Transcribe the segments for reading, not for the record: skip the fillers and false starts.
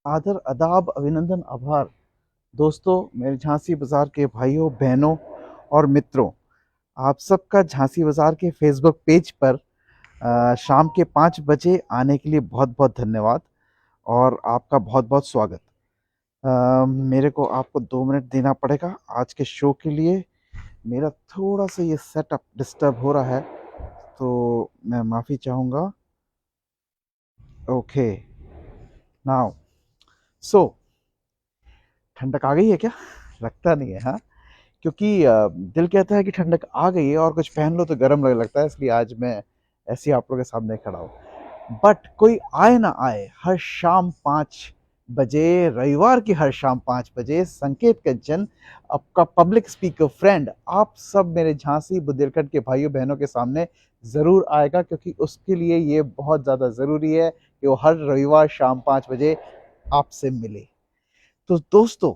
आदर, आदाब, अभिनंदन, आभार। दोस्तों, मेरे झांसी बाज़ार के भाइयों, बहनों और मित्रों, आप सबका झांसी बाज़ार के फ़ेसबुक पेज पर शाम के 5 बजे आने के लिए बहुत-बहुत धन्यवाद और आपका बहुत-बहुत स्वागत। मेरे को आपको 2 मिनट देना पड़ेगा आज के शो के लिए। मेरा थोड़ा-सा ये सेटअप डिस्टर्ब हो रहा है, तो मैं माफ़ी चाहूँगा। ओके, नाउ सो ठंडक आ गई है क्या? लगता नहीं है, हाँ? क्योंकि दिल कहता है कि ठंडक आ गई है और कुछ पहन लो तो गर्म लगने लगता है, इसलिए आज मैं ऐसे ही आप लोगों के सामने खड़ा हूँ। बट कोई आए ना आए, हर शाम 5 बजे, रविवार की हर शाम 5 बजे संकेत कंचन, आपका पब्लिक स्पीकर फ्रेंड, आप सब मेरे झांसी बुंदेलखंड के भाइयों बहनों के सामने ज़रूर आएगा, क्योंकि उसके लिए ये बहुत ज़्यादा ज़रूरी है कि वो हर रविवार शाम 5 बजे आपसे मिले। तो दोस्तों,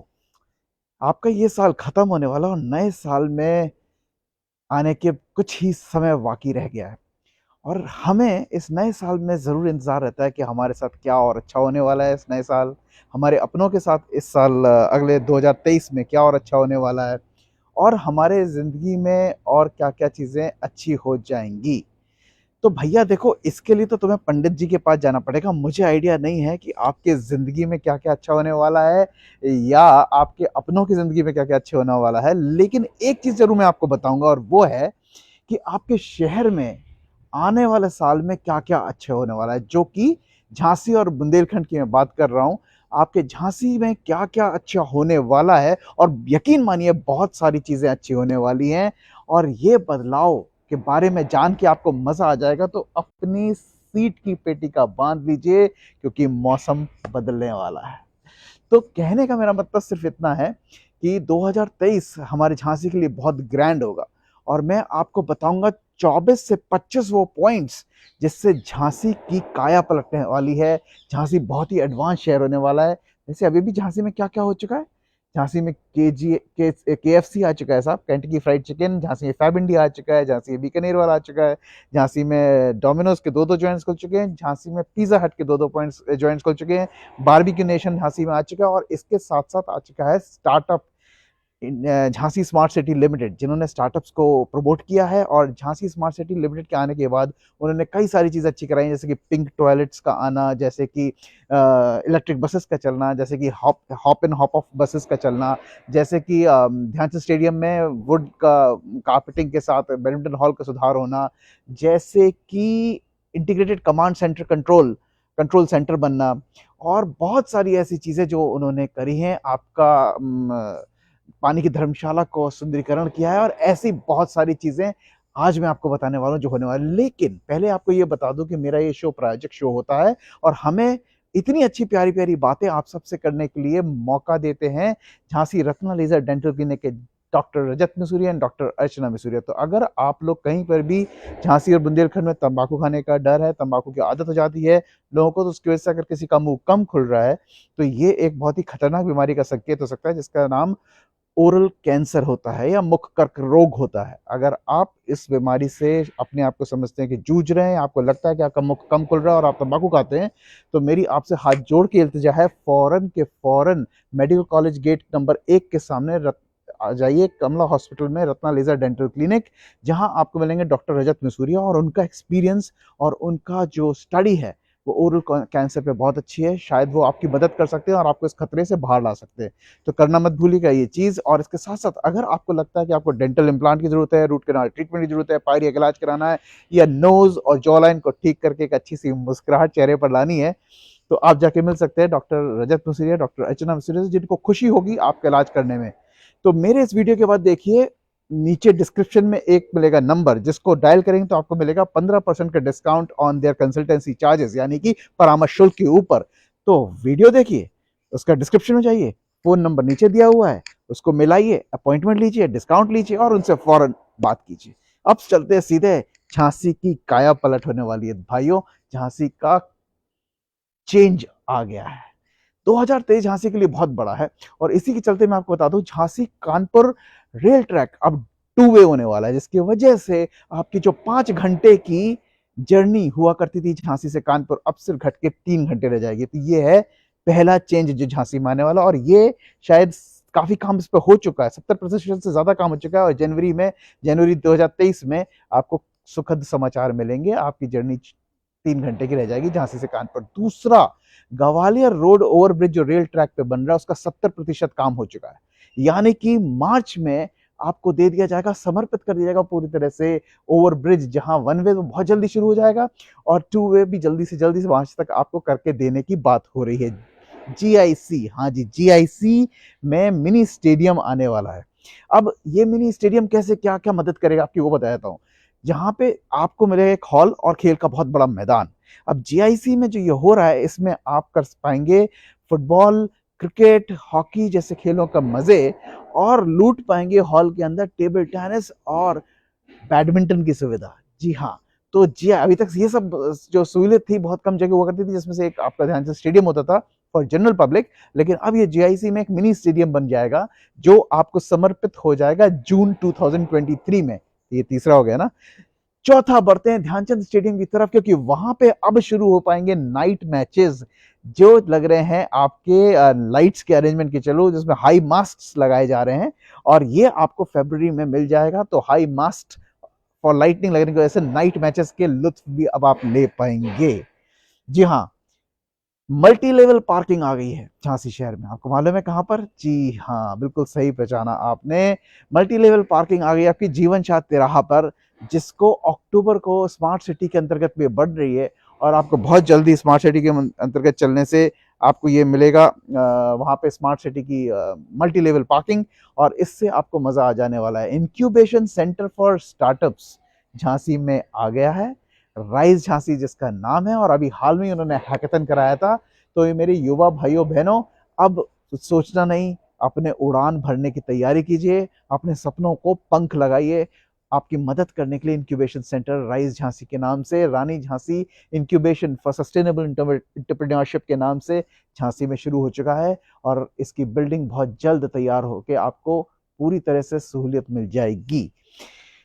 आपका ये साल खत्म होने वाला और नए साल में आने के कुछ ही समय बाकी रह गया है और हमें इस नए साल में ज़रूर इंतज़ार रहता है कि हमारे साथ क्या और अच्छा होने वाला है इस नए साल। हमारे अपनों के साथ इस साल अगले 2023 में क्या और अच्छा होने वाला है और हमारे ज़िंदगी में और क्या-क्या चीज़ें अच्छी हो जाएँगी। तो भैया देखो, इसके लिए तो तुम्हें पंडित जी के पास जाना पड़ेगा। मुझे आइडिया नहीं है कि आपके ज़िंदगी में क्या-क्या अच्छा होने वाला है या आपके अपनों की ज़िंदगी में क्या-क्या अच्छा होने वाला है। लेकिन एक चीज़ ज़रूर मैं आपको बताऊँगा और वो है कि आपके शहर में आने वाले साल में क्या-क्या अच्छा होने वाला है, जो कि झांसी और बुंदेलखंड की मैं बात कर रहा हूँ। आपके झांसी में क्या-क्या अच्छा होने वाला है और यकीन मानिए बहुत सारी चीज़ें अच्छी होने वाली हैं और ये बदलाव के बारे में जान के आपको मज़ा आ जाएगा, तो अपनी सीट की पेटी का बाँध लीजिए, क्योंकि मौसम बदलने वाला है। तो कहने का मेरा मतलब सिर्फ इतना है कि 2023 हमारे झांसी के लिए बहुत ग्रैंड होगा और मैं आपको बताऊंगा 24 से 25 वो पॉइंट्स जिससे झांसी की काया पलटने वाली है। झांसी बहुत ही एडवांस शहर होने वाला है। जैसे अभी भी झांसी में क्या क्या हो चुका है, झांसी में KFC आ चुका है साहब, केंटकी फ्राइड चिकन, झांसी में फैब इंडिया आ चुका है, झांसी में बीकानेर वाला आ चुका है, झांसी में डोमिनोज के दो दो जॉइंट्स खुल चुके हैं, झांसी में पिज्जा हट के दो दो पॉइंट्स जॉइंट्स खुल चुके हैं, बारबेक्यू नेशन झांसी में आ चुका है और इसके साथ साथ आ चुका है startup Jhansi smart city limited, जिन्होंने स्टार्टअप्स को प्रमोट किया है। और झांसी स्मार्ट सिटी लिमिटेड के आने के बाद उन्होंने कई सारी चीज़ें अच्छी कराई, जैसे कि पिंक टॉयलेट्स का आना, जैसे कि इलेक्ट्रिक बसेस का चलना, जैसे कि hop hop and hop off buses का चलना, जैसे कि ध्यानचंद स्टेडियम में वुड का कारपेटिंग के साथ बैडमिंटन हॉल का सुधार होना, जैसे कि integrated command centre control control centre बनना और बहुत सारी ऐसी चीज़ें जो उन्होंने करी हैं। आपका पानी की धर्मशाला को सुंदरीकरण किया है और ऐसी बहुत सारी चीजें आज मैं आपको बताने वाला हूँ जो होने वाला है। लेकिन पहले आपको ये बता दूं कि मेरा ये शो प्रायोजक शो होता है और हमें इतनी अच्छी प्यारी प्यारी बातें आप सबसे करने के लिए मौका देते हैं Jhansi Ratna laser dental clinic के doctor Rajat Misuria and doctor Archana Misuria. तो अगर आप लोग कहीं पर भी झांसी और बुंदेलखंड में तंबाकू खाने का डर है, तंबाकू की आदत हो जाती है लोगों को, तो उसकी वजह से अगर किसी का मुंह कम खुल रहा है तो ये एक बहुत ही खतरनाक बीमारी का संकेत हो सकता है, जिसका नाम ओरल कैंसर होता है या मुख कर्क रोग होता है। अगर आप इस बीमारी से अपने आप को समझते हैं कि जूझ रहे हैं, आपको लगता है कि आपका मुख कम खुल रहा है और आप तंबाकू खाते हैं, तो मेरी आपसे हाथ जोड़ के इल्तिजा है, फौरन के फौरन मेडिकल कॉलेज गेट नंबर 1 के सामने आ जाइए कमला हॉस्पिटल में, रत्ना लेजर डेंटल क्लिनिक, जहां आपको मिलेंगे डॉक्टर रजत मिसूरिया और उनका एक्सपीरियंस और उनका जो स्टडी है वो ओरल कैंसर पे बहुत अच्छी है। शायद वो आपकी मदद कर सकते हैं और आपको इस खतरे से बाहर ला सकते हैं। तो करना मत भूलिएगा ये चीज़। और इसके साथ साथ अगर आपको लगता है कि आपको डेंटल इम्प्लांट की जरूरत है, रूट कैनाल ट्रीटमेंट की जरूरत है, पायरिया का इलाज कराना है या नोज और जॉ लाइन को ठीक करके एक अच्छी सी मुस्कुराहट चेहरे पर लानी है, तो आप जाके मिल सकते हैं डॉक्टर रजत मिसूरिया, डॉक्टर अर्चना मिसूरिया से, जिनको खुशी होगी आपका इलाज करने में। तो मेरे इस वीडियो के बाद देखिए, नीचे डिस्क्रिप्शन में एक मिलेगा नंबर, जिसको डायल करेंगे तो आपको मिलेगा 15% का discount on their consultancy charges, यानी कि परामर्श शुल्क के ऊपर। तो वीडियो देखिए, उसका डिस्क्रिप्शन में जाइए, फोन नंबर नीचे दिया हुआ है, उसको मिलाइए, अपॉइंटमेंट लीजिए, डिस्काउंट लीजिए और उनसे फौरन बात कीजिए। अब चलते हैं सीधे, झांसी की काया पलट होने वाली है भाइयों। झांसी का चेंज आ गया है। 2023 झांसी के लिए बहुत बड़ा है और इसी के चलते मैं आपको बता दूं, झांसी कानपुर रेल ट्रैक अब 2 वे होने वाला है, जिसकी वजह से आपकी जो 5 घंटे की जर्नी हुआ करती थी झांसी से कानपुर, अब सिर्फ घट के 3 घंटे रह जाएगी। तो ये है पहला चेंज जो झांसी में आने वाला, और ये शायद काफी काम इस पर हो चुका है, 70% से ज्यादा काम हो चुका है, और जनवरी 2023 में आपको सुखद समाचार मिलेंगे। आपकी जर्नी 3 घंटे की रह जाएगी झांसी से कानपुर। दूसरा, ग्वालियर रोड ओवरब्रिज जो रेल ट्रैक पे बन रहा है उसका 70% काम हो चुका है, यानी कि मार्च में आपको दे दिया जाएगा, समर्पित कर दिया जाएगा पूरी तरह से ओवरब्रिज, जहां वन वे तो बहुत जल्दी शुरू हो जाएगा और टू वे भी जल्दी से मार्च तक आपको करके देने की बात हो रही है। जीआईसी, हाँ जी, जीआईसी में मिनी स्टेडियम आने वाला है। अब ये मिनी स्टेडियम कैसे क्या क्या मदद करेगा आपकी वो बताता हूँ। जहाँ पे आपको मिलेगा एक हॉल और खेल का बहुत बड़ा मैदान। अब जीआईसी में जो ये हो रहा है इसमें आप कर पाएंगे फुटबॉल, क्रिकेट, हॉकी जैसे खेलों का मजे, और लूट पाएंगे हॉल के अंदर टेबल टेनिस और बैडमिंटन की सुविधा। जी हाँ, तो जी अभी तक ये सब जो सहूलियत थी बहुत कम जगह हुआ करती थी, जिसमें से एक आपका ध्यान से स्टेडियम होता था फॉर जनरल पब्लिक, लेकिन अब ये जीआईसी में एक मिनी स्टेडियम बन जाएगा जो आपको समर्पित हो जाएगा जून 2023 में। ये तीसरा हो गया ना। चौथा, बढ़ते हैं ध्यानचंद स्टेडियम की तरफ, क्योंकि वहां पे अब शुरू हो पाएंगे नाइट मैचेस जो लग रहे हैं आपके लाइट्स के अरेंजमेंट के चलो, जिसमें हाई मास्क लगाए जा रहे हैं, और ये आपको फरवरी में मिल जाएगा। तो हाई मास्क और लाइटनिंग लगने की वजह से नाइट मैचेस के लुत्फ भी अब आप ले पाएंगे। जी हाँ, मल्टी लेवल पार्किंग आ गई है झांसी शहर में। आपको मालूम है कहां पर? जी हाँ, बिल्कुल सही पहचाना आपने। मल्टी लेवल पार्किंग आ गई आपकी जीवन शाह तिराहा पर, जिसको अक्टूबर को स्मार्ट सिटी के अंतर्गत में बढ़ रही है, और आपको बहुत जल्दी स्मार्ट सिटी के अंतर्गत चलने से आपको ये मिलेगा वहां पे स्मार्ट सिटी की मल्टी लेवल पार्किंग, और इससे आपको मजा आ जाने वाला है। Incubation centre for startups Jhansi में आ गया है, राइज झांसी जिसका नाम है, और अभी हाल में उन्होंने हैकेथन कराया था। तो ये मेरे युवा भाइयों बहनों, अब सोचना नहीं, अपने उड़ान भरने की तैयारी कीजिए, अपने सपनों को पंख लगाइए। आपकी मदद करने के लिए इंक्यूबेशन सेंटर राइज झांसी के नाम से, Rani Jhansi incubation for sustainable entrepreneurship के नाम से झांसी में शुरू हो चुका है, और इसकी बिल्डिंग बहुत जल्द तैयार होकर आपको पूरी तरह से सहूलियत मिल जाएगी।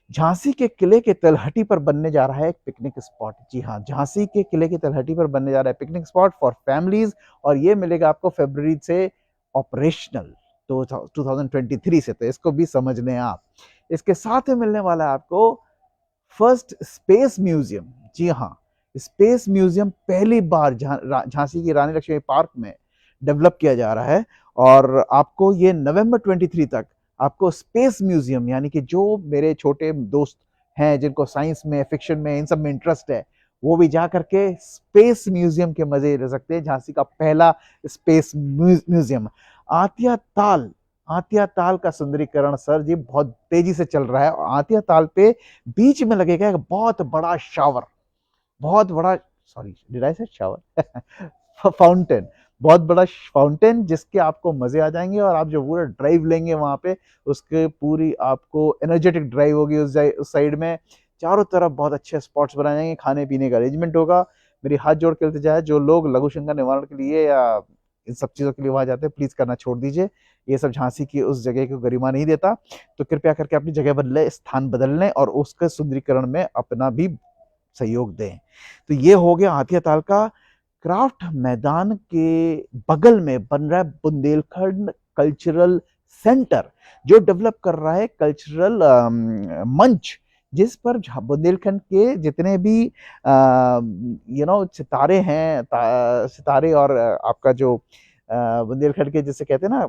झांसी के किले के तलहटी पर बनने जा रहा है एक पिकनिक स्पॉट। जी हाँ, झांसी के किले की तलहटी पर बनने जा रहा है पिकनिक स्पॉट फॉर फैमिलीज, और ये मिलेगा आपको फरवरी से ऑपरेशनल 2023 से, तो इसको भी समझ लें आप। इसके साथ में मिलने वाला है आपको फर्स्ट स्पेस म्यूजियम। जी हाँ, स्पेस म्यूजियम पहली बार झांसी की रानी लक्ष्मी पार्क में डेवलप किया जा रहा है, और आपको ये नवंबर 23 तक आपको स्पेस म्यूजियम, यानी कि जो मेरे छोटे दोस्त हैं जिनको साइंस में, फिक्शन में, इन सब में इंटरेस्ट है, वो भी जा करके स्पेस म्यूजियम के मजे ले सकते हैं। झांसी का पहला स्पेस म्यूजियम। आतिया ताल का सुंदरीकरण सर जी बहुत तेजी से चल रहा है, और आतिया ताल पे बीच में लगेगा एक बहुत बड़ा शावर, बहुत बड़ा, सॉरी डिड आई से शावर फाउंटेन, बहुत बड़ा फाउंटेन, जिसके आपको मजे आ जाएंगे, और आप जो पूरा ड्राइव लेंगे वहां पे, उसके पूरी आपको एनर्जेटिक ड्राइव होगी उस साइड में। चारों तरफ बहुत अच्छे स्पॉट्स बनाए जाएंगे, खाने पीने का अरेंजमेंट होगा। मेरी हाथ जोड़ के इल्तिजा है, जो लोग लघु शंका निवारण के लिए या इन सब चीजों के लिए वहां जाते हैं, प्लीज करना छोड़ दीजिए। ये सब झांसी की उस जगह को गरिमा नहीं देता, तो कृपया करके अपनी जगह बदले, स्थान बदल लें, और उसके सुंदरीकरण में अपना भी सहयोग दें। तो ये हो गया हाथिया ताल का। क्राफ्ट मैदान के बगल में बन रहा है बुंदेलखंड कल्चरल सेंटर, जो डेवलप कर रहा है कल्चरल मंच, जिस पर बुंदेलखंड के जितने भी सितारे हैं, सितारे, और आपका जो बुंदेलखंड के जिसे कहते हैं ना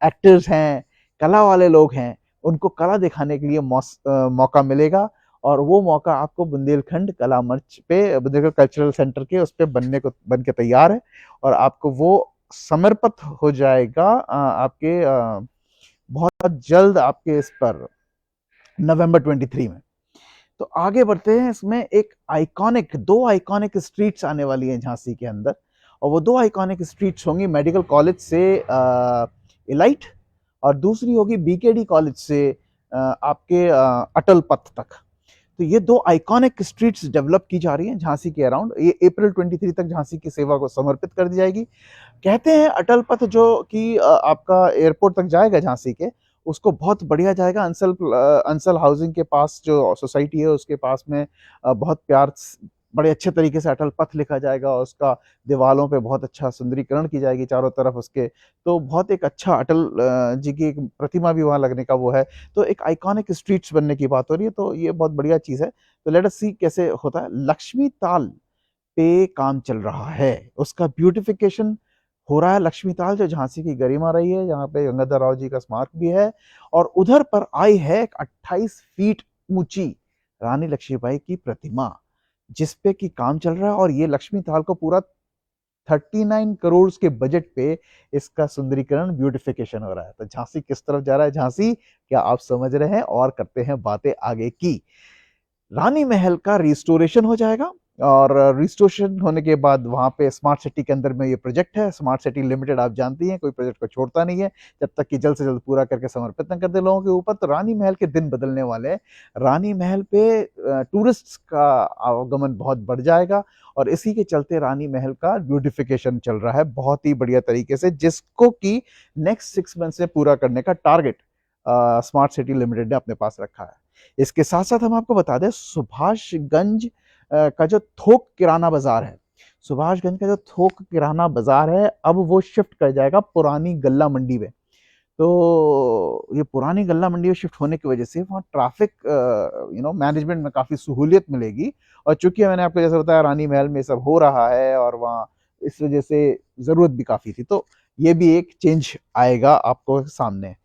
एक्टर्स हैं, कला वाले लोग हैं, उनको कला दिखाने के लिए मौका मिलेगा। और वो मौका आपको बुंदेलखंड कला मंच पे, बुंदेलखंड कल्चरल सेंटर के उस पे बन के तैयार है, और आपको वो समर्पित हो जाएगा आपके बहुत जल्द आपके इस पर नवंबर 23 में। तो आगे बढ़ते हैं, इसमें दो आइकॉनिक स्ट्रीट्स आने वाली हैं झांसी के अंदर, और वो दो आइकॉनिक स्ट्रीट्स होंगी मेडिकल कॉलेज से इलाइट, और दूसरी होगी बीकेडी कॉलेज से आपके अटल पथ तक। तो ये दो आइकॉनिक स्ट्रीट्स डेवलप की जा रही हैं झांसी के अराउंड। ये अप्रैल 23 तक झांसी की सेवा को समर्पित कर दी जाएगी। कहते हैं अटल पथ जो कि आपका एयरपोर्ट तक जाएगा झांसी के, उसको बहुत बढ़िया जाएगा। अंसल हाउसिंग के पास जो सोसाइटी है उसके पास में बहुत बड़े अच्छे तरीके से अटल पथ लिखा जाएगा, उसका दीवालों पे बहुत अच्छा सुंदरीकरण की जाएगी चारों तरफ उसके, तो बहुत एक अच्छा अटल जी की एक प्रतिमा भी वहाँ लगने का वो है। तो एक आइकॉनिक स्ट्रीट्स बनने की बात हो रही है, तो ये बहुत बढ़िया चीज़ है। तो लेट अस सी कैसे होता है। लक्ष्मी ताल पे काम चल रहा है, उसका ब्यूटिफिकेशन हो रहा है। लक्ष्मी ताल जो झांसी की गरिमा रही है, यहाँ पे गंगाधर राव जी का स्मारक भी है, और उधर पर आई है एक 28 फीट ऊंची रानी लक्ष्मीबाई की प्रतिमा, जिसपे की काम चल रहा है। और ये लक्ष्मी ताल को पूरा 39 करोड़ के बजट पे इसका सुंदरीकरण ब्यूटिफिकेशन हो रहा है। तो झांसी किस तरफ जा रहा है, झांसी क्या आप समझ रहे हैं? और करते हैं बातें आगे की। रानी महल का रिस्टोरेशन हो जाएगा, और रिस्टोरेशन होने के बाद वहां पे स्मार्ट सिटी के अंदर में ये प्रोजेक्ट है। स्मार्ट सिटी लिमिटेड आप जानती हैं, कोई प्रोजेक्ट को छोड़ता नहीं है जब तक कि जल्द से जल्द पूरा करके समर्पित न कर दे लोगों के ऊपर। तो रानी महल के दिन बदलने वाले हैं। रानी महल पे टूरिस्ट का आवागमन बहुत बढ़ जाएगा, और इसी के चलते रानी महल का ब्यूटिफिकेशन चल रहा है बहुत ही बढ़िया तरीके से, जिसको कि नेक्स्ट 6 मंथ्स में पूरा करने का टारगेट स्मार्ट सिटी लिमिटेड ने अपने पास रखा है। इसके साथ साथ हम आपको बता दें, सुभाषगंज का जो थोक किराना बाजार है, सुभाषगंज का जो थोक किराना बाजार है, अब वो शिफ्ट कर जाएगा पुरानी गल्ला मंडी में। तो ये पुरानी गल्ला मंडी में शिफ्ट होने की वजह से वहाँ ट्रैफिक मैनेजमेंट में काफ़ी सहूलियत मिलेगी। और चूंकि मैंने आपको जैसे बताया रानी महल में सब हो रहा है, और वहाँ इस वजह से ज़रूरत भी काफ़ी थी, तो ये भी एक चेंज आएगा आपको सामने।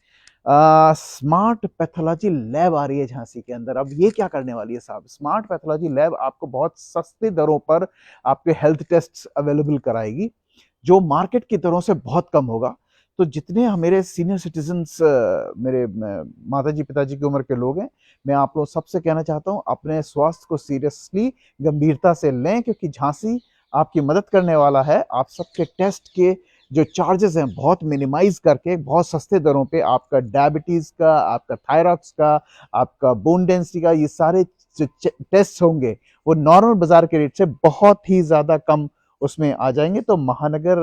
स्मार्ट पैथोलॉजी लैब आ रही है झांसी के अंदर। अब ये क्या करने वाली है साहब, स्मार्ट पैथोलॉजी लैब आपको बहुत सस्ते दरों पर आपके हेल्थ टेस्ट अवेलेबल कराएगी, जो मार्केट की दरों से बहुत कम होगा। तो जितने मेरे सीनियर सिटीजन्स, मेरे माता जी पिताजी की उम्र के लोग हैं, मैं आप लोग सबसे कहना चाहता हूँ, अपने स्वास्थ्य को सीरियसली गंभीरता से लें, क्योंकि झांसी आपकी मदद करने वाला है। आप सबके टेस्ट के जो चार्जेस हैं बहुत मिनिमाइज करके बहुत सस्ते दरों पे आपका डायबिटीज का, आपका थायराइड्स का, आपका बोन डेंसिटी का, ये सारे जो टेस्ट होंगे वो नॉर्मल बाजार के रेट से बहुत ही ज्यादा कम उसमें आ जाएंगे। तो महानगर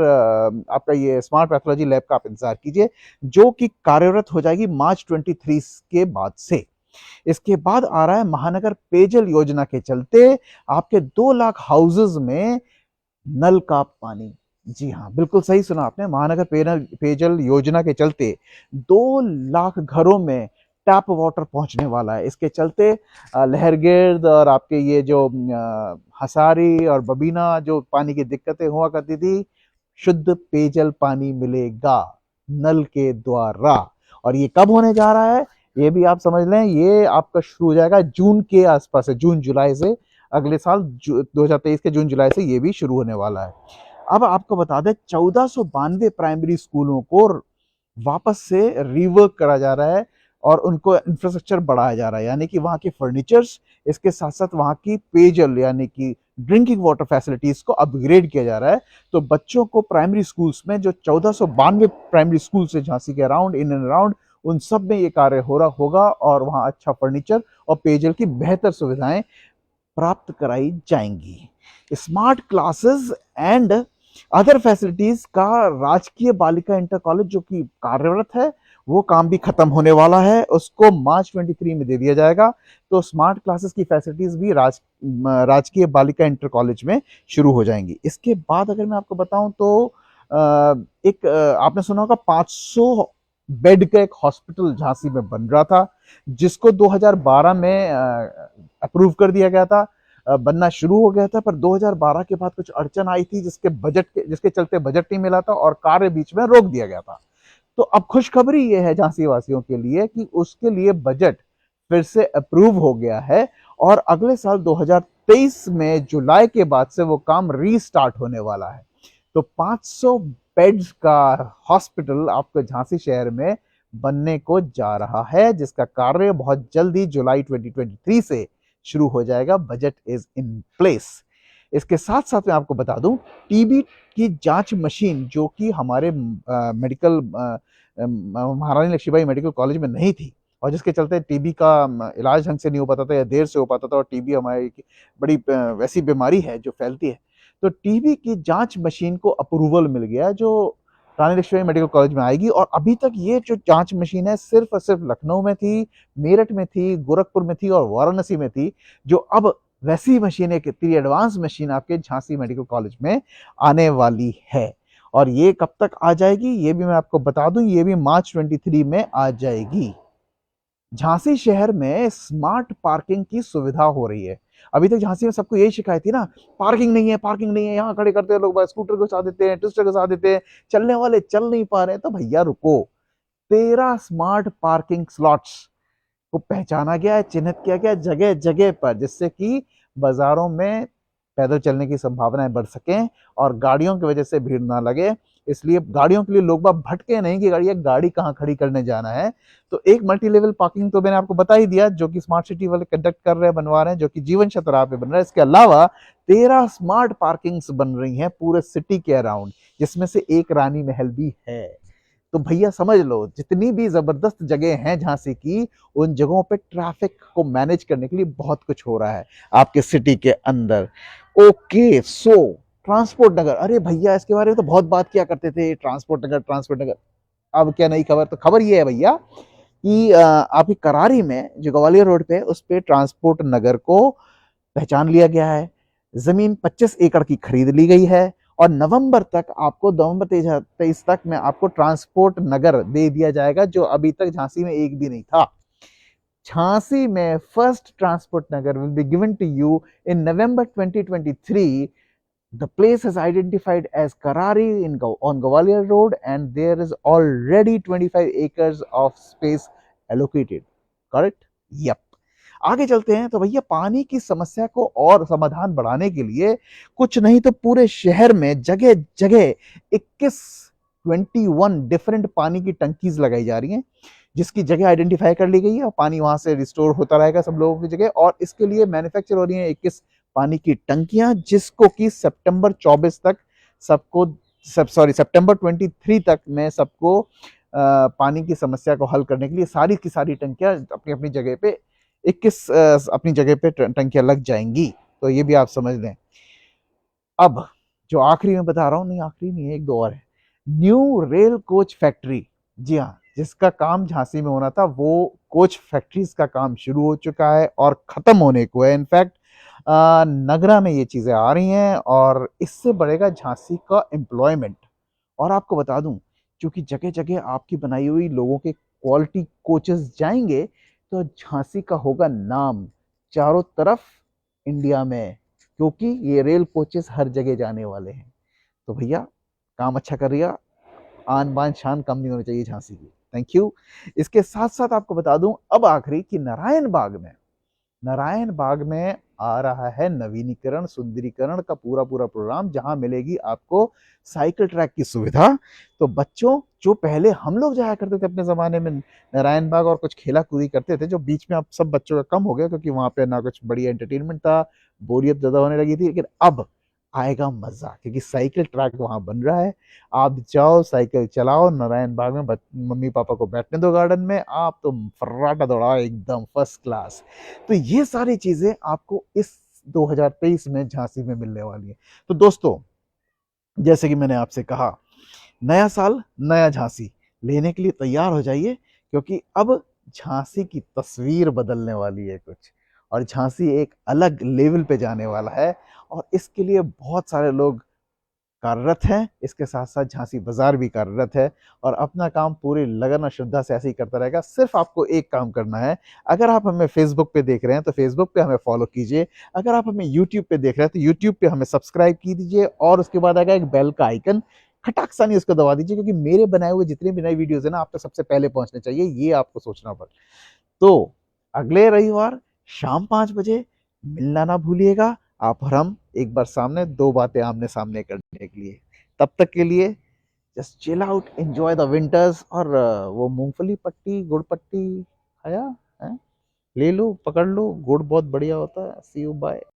आपका ये स्मार्ट पैथोलॉजी लैब का आप इंतजार कीजिए, जो कि कार्यरत हो जाएगी मार्च 23 के बाद से। इसके बाद आ रहा है महानगर पेयजल योजना के चलते आपके 2 लाख हाउसेज में नल का पानी। जी हाँ, बिल्कुल सही सुना आपने, महानगर पेयजल योजना के चलते 2 लाख घरों में टैप वाटर पहुंचने वाला है। इसके चलते लहरगिर्द और आपके ये जो हसारी और बबीना जो पानी की दिक्कतें हुआ करती थी, शुद्ध पेयजल पानी मिलेगा नल के द्वारा। और ये कब होने जा रहा है, ये भी आप समझ लें, ये आपका शुरू हो जाएगा जून के आसपास से, जून जुलाई से, अगले साल 2023 के जून जुलाई से ये भी शुरू होने वाला है। अब आपको बता दें, 1492 प्राइमरी स्कूलों को वापस से रिवर्क करा जा रहा है, और उनको इंफ्रास्ट्रक्चर बढ़ाया जा रहा है, यानी कि वहाँ की फर्नीचर्स, इसके साथ साथ वहाँ की पेयजल यानी कि ड्रिंकिंग वाटर फैसिलिटीज को अपग्रेड किया जा रहा है। तो बच्चों को प्राइमरी स्कूल्स में, जो 1492 प्राइमरी स्कूल से झांसी के अराउंड, इन एंड अराउंड, उन सब में ये कार्य हो रहा होगा, और वहाँ अच्छा फर्नीचर और पेयजल की बेहतर सुविधाएं प्राप्त कराई जाएंगी। Smart classes and other facilities का राजकीय बालिका इंटर कॉलेज जो कि कार्यरत है, वो काम भी खत्म होने वाला है, उसको मार्च 23 में दे दिया जाएगा। तो स्मार्ट क्लासेस की फैसिलिटीज भी राजकीय बालिका इंटर कॉलेज में शुरू हो जाएंगी। इसके बाद अगर मैं आपको बताऊं तो एक आपने सुना होगा 500 बेड का एक हॉस्पिटल झांसी में बन रहा था, जिसको 2012 में अप्रूव कर दिया गया था, बनना शुरू हो गया था। पर 2012 के बाद कुछ अड़चन आई थी, जिसके चलते बजट नहीं मिला था और कार्य बीच में रोक दिया गया था। तो अब खुशखबरी ये है झांसी वासियों के लिए कि उसके लिए बजट फिर से अप्रूव हो गया है, और अगले साल 2023 में जुलाई के बाद से वो काम रीस्टार्ट होने वाला है। तो 500 बेड्स का हॉस्पिटल आपको झांसी शहर में बनने को जा रहा है, जिसका कार्य बहुत जल्दी जुलाई 2023 से शुरू हो जाएगा। Budget is in place. इसके साथ साथ मैं आपको बता दूं, टीबी की जांच मशीन जो कि हमारे मेडिकल महारानी लक्ष्मीबाई मेडिकल कॉलेज में नहीं थी, और जिसके चलते टीबी का इलाज ढंग से नहीं हो पाता था या देर से हो पाता था, और टीबी हमारी बड़ी वैसी बीमारी है जो फैलती है। तो टीबी की जांच मशीन को अप्रूवल मिल गया, जो रानी लक्ष्मीबाई मेडिकल कॉलेज में आएगी। और अभी तक ये जो जांच मशीन है सिर्फ और सिर्फ लखनऊ में थी, मेरठ में थी, गोरखपुर में थी और वाराणसी में थी, जो अब वैसी मशीन, एक इतनी एडवांस मशीन आपके झांसी मेडिकल कॉलेज में आने वाली है। और ये कब तक आ जाएगी ये भी मैं आपको बता दूं, ये भी मार्च 23 में आ जाएगी। झांसी शहर में स्मार्ट पार्किंग की सुविधा हो रही है। अभी तक झांसी में सबको यही शिकायत थी ना, पार्किंग नहीं है, पार्किंग नहीं है, यहाँ खड़े करते हैं लोग, स्कूटर घुसा देते हैं, ट्विस्टर घुसा देते हैं, चलने वाले चल नहीं पा रहे हैं। तो भैया रुको, 13 स्मार्ट पार्किंग स्लॉट्स को पहचाना गया है, चिन्हित किया गया जगह जगह पर, जिससे कि बाजारों में पैदल चलने की संभावनाएं बढ़ सकें और गाड़ियों की वजह से भीड़ ना लगे। इसलिए गाड़ियों के लिए लोग बाग भटके नहीं कि गाड़ी कहाँ खड़ी करने जाना है। तो एक मल्टी लेवल पार्किंग तो मैंने आपको बता ही दिया, जो कि स्मार्ट सिटी वाले कंडक्ट कर रहे हैं, बनवा रहे हैं, जो कि जीवन शतराह पे बन रहा है। इसके अलावा 13 स्मार्ट पार्किंग्स बन रही हैं पूरे सिटी के अराउंड, जिसमें से एक रानी महल भी है। तो भैया समझ लो, जितनी भी जबरदस्त जगह हैं झांसी की, उन जगहों पे ट्रैफिक को मैनेज करने के लिए बहुत कुछ हो रहा है आपके सिटी के अंदर। ओके, सो ट्रांसपोर्ट नगर, अरे भैया इसके बारे में तो बहुत बात किया करते थे, ट्रांसपोर्ट नगर, ट्रांसपोर्ट नगर। अब क्या नई खबर? तो खबर ये है भैया कि आपकी करारी में जो ग्वालियर रोड पे है, उस पे ट्रांसपोर्ट नगर को पहचान लिया गया है। जमीन 25 एकड़ की खरीद ली गई है और नवंबर 23 तक में आपको ट्रांसपोर्ट नगर दे दिया जाएगा, जो अभी तक झांसी में एक भी नहीं था। झांसी में first transport Nagar will be given to you in November 2023. The place is identified as Karari on Gwalior Road, and there is already 25 acres of space allocated. Correct? Yep. आगे चलते हैं तो भैया, पानी की समस्या को और समाधान बढ़ाने के लिए कुछ नहीं तो पूरे शहर में जगह जगह 21 डिफरेंट पानी की टंकीज लगाई जा रही हैं, जिसकी जगह आइडेंटिफाई कर ली गई है और पानी वहां से रिस्टोर होता रहेगा सब लोगों की जगह। और इसके लिए मैन्युफैक्चर हो रही है 21 पानी की टंकियां, जिसको कि सितंबर 23 तक सितंबर 23 तक में सबको पानी की समस्या को हल करने के लिए सारी की सारी टंकियां अपनी अपनी जगह पे 21 अपनी जगह पे टंकियां लग जाएंगी। तो ये भी आप समझ लें। अब जो आखिरी में बता रहा हूँ, नहीं आखिरी नहीं है, एक दो और है। न्यू रेल कोच फैक्ट्री, जी हाँ, जिसका काम झांसी में होना था, वो कोच फैक्ट्रीज का काम शुरू हो चुका है और खत्म होने को है। इनफैक्ट नगरा में ये चीजें आ रही हैं और इससे बढ़ेगा झांसी का एम्प्लॉयमेंट। और आपको बता दूं, क्योंकि जगह जगह आपकी बनाई हुई लोगों के क्वालिटी कोचेस जाएंगे, तो झांसी का होगा नाम चारों तरफ इंडिया में, क्योंकि ये रेल कोचेस हर जगह जाने वाले हैं। तो भैया काम अच्छा कर रही है, आन बान शान कम नहीं होनी चाहिए झांसी की। Thank you. इसके साथ साथ आपको बता दूं अब आखिरी कि नारायण बाग में आ रहा है नवीनीकरण, सुंदरीकरण का पूरा पूरा प्रोग्राम, जहां मिलेगी आपको साइकिल ट्रैक की सुविधा। तो बच्चों, जो पहले हम लोग जाया करते थे अपने जमाने में नारायण बाग और कुछ खेला कूदी करते थे, जो बीच में अब सब बच्चों का कम हो गया, क्योंकि वहां पे ना कुछ बढ़िया एंटरटेनमेंट था, बोरियत ज्यादा होने लगी थी। लेकिन अब आएगा मजा, क्योंकि साइकिल ट्रैक वहां बन रहा है। आप जाओ, साइकिल चलाओ नारायण बाग में, मम्मी पापा को बैठने दो गार्डन में, आप तो फर्राटा दौड़ाओ एकदम फर्स्ट क्लास। तो ये सारी चीजें आपको इस 2023 में झांसी में मिलने वाली है। तो दोस्तों, जैसे कि मैंने आपसे कहा, नया साल नया झांसी लेने के लिए तैयार हो जाइए, क्योंकि अब झांसी की तस्वीर बदलने वाली है कुछ, और झांसी एक अलग लेवल पे जाने वाला है। और इसके लिए बहुत सारे लोग कार्यरत हैं, इसके साथ साथ झांसी बाजार भी कार्यरत है और अपना काम पूरी लगन और श्रद्धा से ऐसे ही करता रहेगा। सिर्फ आपको एक काम करना है, अगर आप हमें फेसबुक पे देख रहे हैं तो फेसबुक पे हमें फॉलो कीजिए, अगर आप हमें यूट्यूब पे देख रहे हैं तो यूट्यूब पे हमें सब्सक्राइब कीजिए, और उसके बाद आएगा एक बेल का आइकन, खटाक सा नहीं उसको दबा दीजिए, क्योंकि मेरे बनाए हुए जितने भी नए वीडियोस है ना, आप तक सबसे पहले पहुंचने चाहिए, ये आपको सोचना पड़े। तो अगले रविवार शाम 5 बजे मिलना ना भूलिएगा, आप और हम एक बार सामने, दो बातें आमने सामने करने के लिए। तब तक के लिए just chill out, enjoy the winters. और वो मूंगफली पट्टी, गुड़ पट्टी खाया है, ले लो, पकड़ लो, गुड़ बहुत बढ़िया होता है। सी यू, बाय।